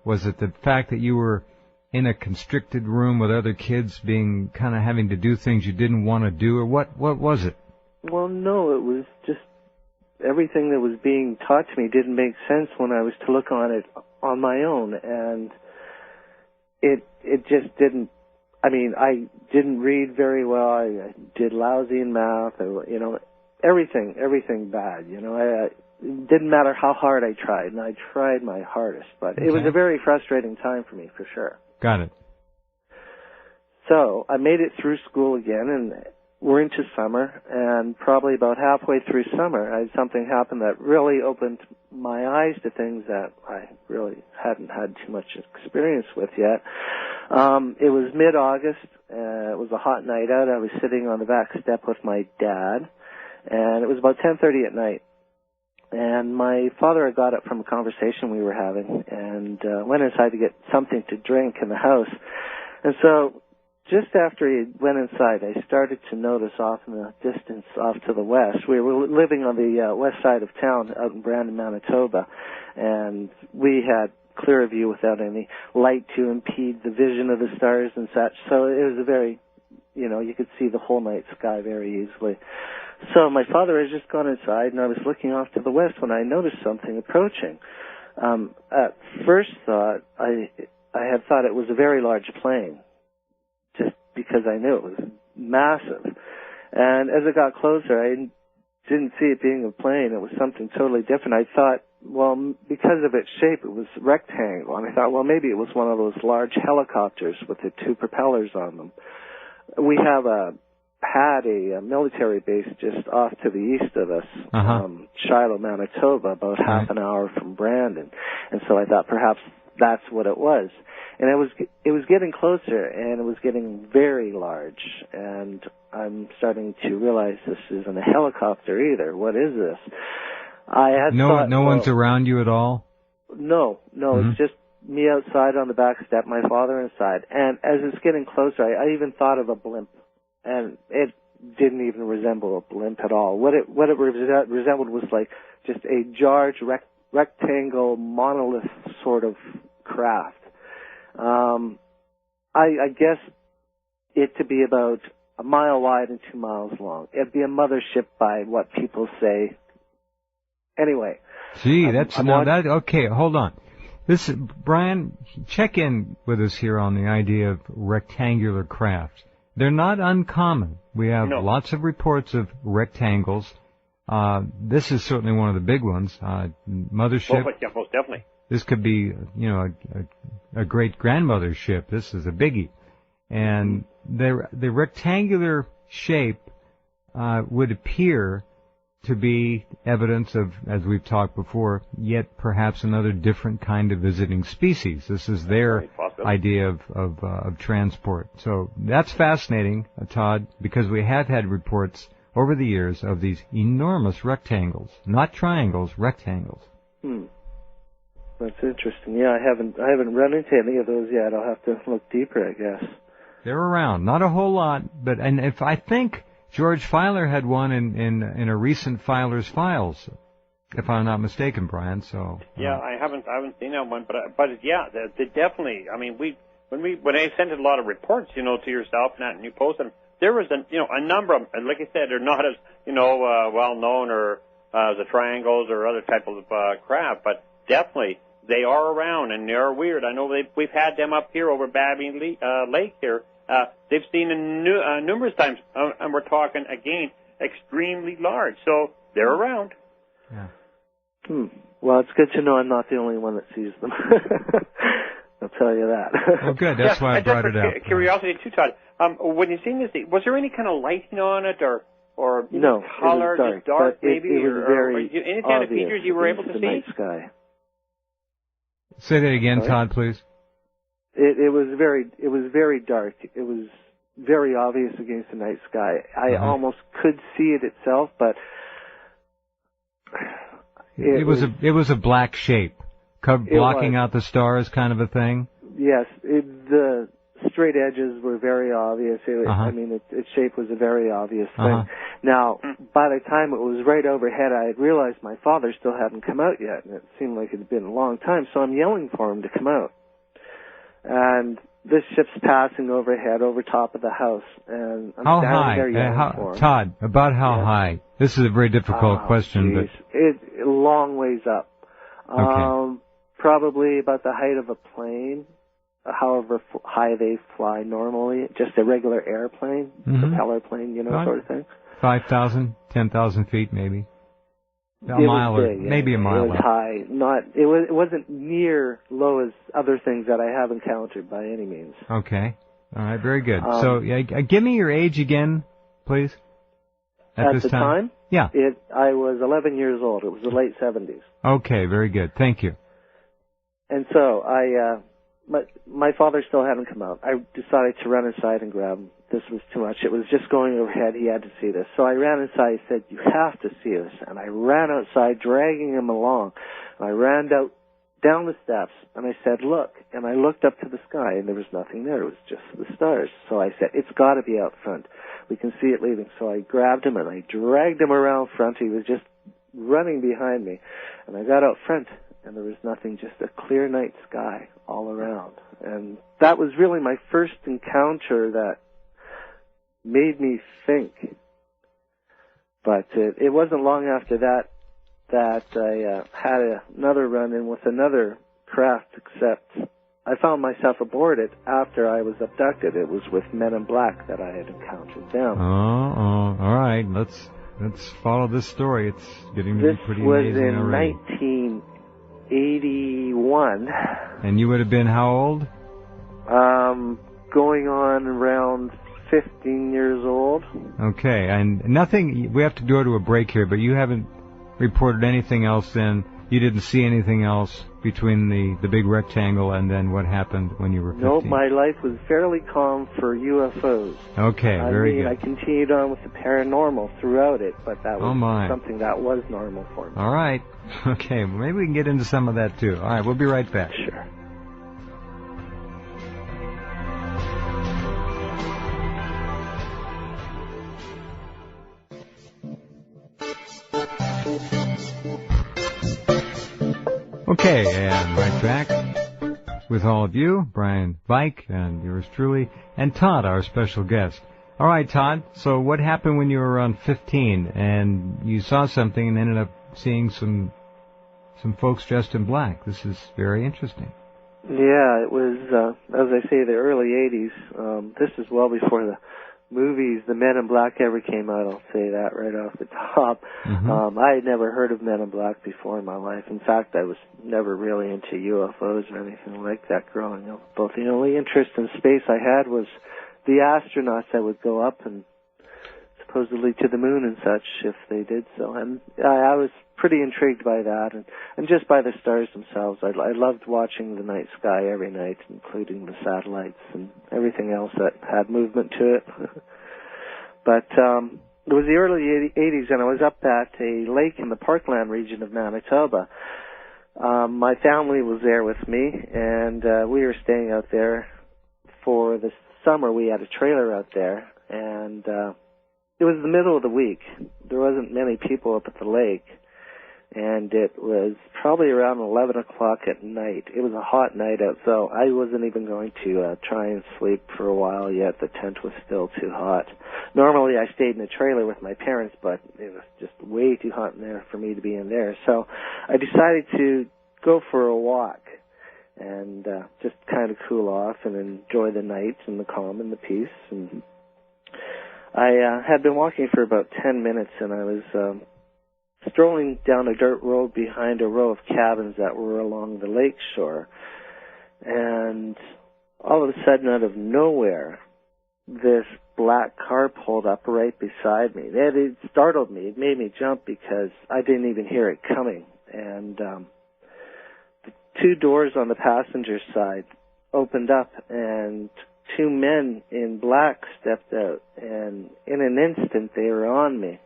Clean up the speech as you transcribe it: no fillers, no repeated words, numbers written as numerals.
Was it the fact that you were in a constricted room with other kids being kind of having to do things you didn't want to do, or what was it? Well, no, it was just everything that was being taught to me didn't make sense when I was to look on it on my own, and it just didn't. I mean, I didn't read very well. I did lousy in math. You know, everything bad. You know, it didn't matter how hard I tried, and I tried my hardest, but it was a very frustrating time for me, for sure. Got it. So I made it through school again, and we're into summer, and probably about halfway through summer, I had something happen that really opened my eyes to things that I really hadn't had too much experience with yet. It was mid-August. It was a hot night out. I was sitting on the back step with my dad, and it was about 10:30 at night. And my father had got up from a conversation we were having and went inside to get something to drink in the house. And so just after he went inside, I started to notice off in the distance off to the west. We were living on the west side of town out in Brandon, Manitoba, and we had clear view without any light to impede the vision of the stars and such. So it was a very, you know, you could see the whole night sky very easily. So my father had just gone inside, and I was looking off to the west when I noticed something approaching. At first thought, I had thought it was a very large plane, just because I knew it was massive. And as it got closer, I didn't see it being a plane. It was something totally different. I thought, well, because of its shape, it was rectangle. And I thought, well, maybe it was one of those large helicopters with the two propellers on them. We had a military base just off to the east of us, Shiloh, Manitoba, about half an hour from Brandon. And so I thought perhaps that's what it was. And it was getting closer, and it was getting very large. And I'm starting to realize this isn't a helicopter either. What is this? I had thought, no one's around you at all? No, it's just me outside on the back step, my father inside. And as it's getting closer, I even thought of a blimp. And it didn't even resemble a blimp at all. What it resembled was like just a large rectangle monolith sort of craft. I guess it to be about a mile wide and 2 miles long. It'd be a mothership by what people say. Anyway. Gee, okay, hold on. Brian, check in with us here on the idea of rectangular craft. They're not uncommon. We have lots of reports of rectangles. This is certainly one of the big ones. Mothership. Oh, yeah, most definitely. This could be, you know, a great-grandmother's ship. This is a biggie. And the rectangular shape would appear to be evidence of, as we've talked before, yet perhaps another different kind of visiting species. This is their idea of transport. So that's fascinating, Todd, because we have had reports over the years of these enormous rectangles, not triangles, rectangles. That's interesting. Yeah, I haven't run into any of those yet. I'll have to look deeper, I guess. They're around, not a whole lot, but if I think George Filer had one in a recent Filer's Files, if I'm not mistaken, Brian. So yeah, I haven't seen that one, but yeah, they definitely. I mean, when I sent a lot of reports, you know, to yourself and you posted them, there was a number of them. Like I said, they're not as well known or as the triangles or other type of craft, but definitely they are around and they are weird. I know we've had them up here over Babbitt Lake here. They've seen numerous times, and we're talking, again, extremely large. So they're around. Yeah. Well, it's good to know I'm not the only one that sees them. I'll tell you that. Well, good. That's why I brought it up. Curiosity, too, Todd. When you seen this, was there any kind of lighting on it or no, color, it was just dark maybe? It was very any kind of features you were able to see? Night sky. Say that again, Todd, please. It was very dark. It was very obvious against the night sky. I almost could see it itself, but it was a black shape, blocking out the stars, kind of a thing. Yes, the straight edges were very obvious. I mean, its shape was a very obvious thing. Now, by the time it was right overhead, I had realized my father still hadn't come out yet, and it seemed like it had been a long time. So I'm yelling for him to come out. And this ship's passing overhead, over top of the house, and I'm how standing high? there yelling for him. Todd, about how high? This is a very difficult question, geez. but It a long ways up. Okay. Probably about the height of a plane, however high they fly normally, just a regular airplane, propeller plane, sort of thing. 5,000, 10,000 feet, maybe. A It mile, was or big, maybe a mile. It was high. It wasn't near low as other things that I have encountered by any means. Okay. All right. Very good. So, give me your age again, please. At this the time? Yeah. I was 11 years old. It was the late 70s. Okay. Very good. Thank you. And so my father still hadn't come out. I decided to run inside and grab him. This was too much. It was just going overhead. He had to see this. So I ran inside. He said, "You have to see this." And I ran outside, dragging him along. And I ran down the steps, and I said, "Look." And I looked up to the sky, and there was nothing there. It was just the stars. So I said, "It's got to be out front. We can see it leaving." So I grabbed him, and I dragged him around front. He was just running behind me. And I got out front, and there was nothing, just a clear night sky all around. And that was really my first encounter that made me think. But it wasn't long after that I had another run-in with another craft, except I found myself aboard it after I was abducted. It was with Men in Black that I had encountered them. Oh, all right. Let's follow this story. It's getting to be pretty amazing already. This was in 1981. And you would have been how old? Going on around 15 years old. Okay, and nothing, we have to go to a break here, but you haven't reported anything else then? You didn't see anything else between the big rectangle and then what happened when you were 15? Nope, my life was fairly calm for UFOs. Okay, very good. I continued on with the paranormal throughout it, but that was something that was normal for me. All right. Okay, well, maybe we can get into some of that too. All right, we'll be right back. Sure. Okay, and right back with all of you, Brian Vike and yours truly, and Todd, our special guest. All right, Todd, so what happened when you were around 15 and you saw something and ended up seeing some folks dressed in black? This is very interesting. Yeah, it was, as I say, the early 80s. This is well before the movies, the Men in Black, ever came out. I'll say that right off the top. I had never heard of Men in Black before in my life. In fact, I was never really into UFOs or anything like that growing up. Both the only interest in space I had was the astronauts that would go up and supposedly to the moon and such if they did so. And I was pretty intrigued by that, and just by the stars themselves. I loved watching the night sky every night, including the satellites and everything else that had movement to it. But it was the early 80s, and I was up at a lake in the Parkland region of Manitoba. My family was there with me, and we were staying out there for the summer. We had a trailer out there, and it was the middle of the week. There wasn't many people up at the lake, and it was probably around 11 o'clock at night. It was a hot night out, so I wasn't even going to try and sleep for a while yet. The tent was still too hot. Normally I stayed in a trailer with my parents, but it was just way too hot in there for me to be in there. So I decided to go for a walk and just kind of cool off and enjoy the night and the calm and the peace. And I had been walking for about 10 minutes, and I was strolling down a dirt road behind a row of cabins that were along the lake shore. And all of a sudden, out of nowhere, this black car pulled up right beside me. It startled me. It made me jump because I didn't even hear it coming. And the two doors on the passenger side opened up, and two men in black stepped out, and in an instant they were on me.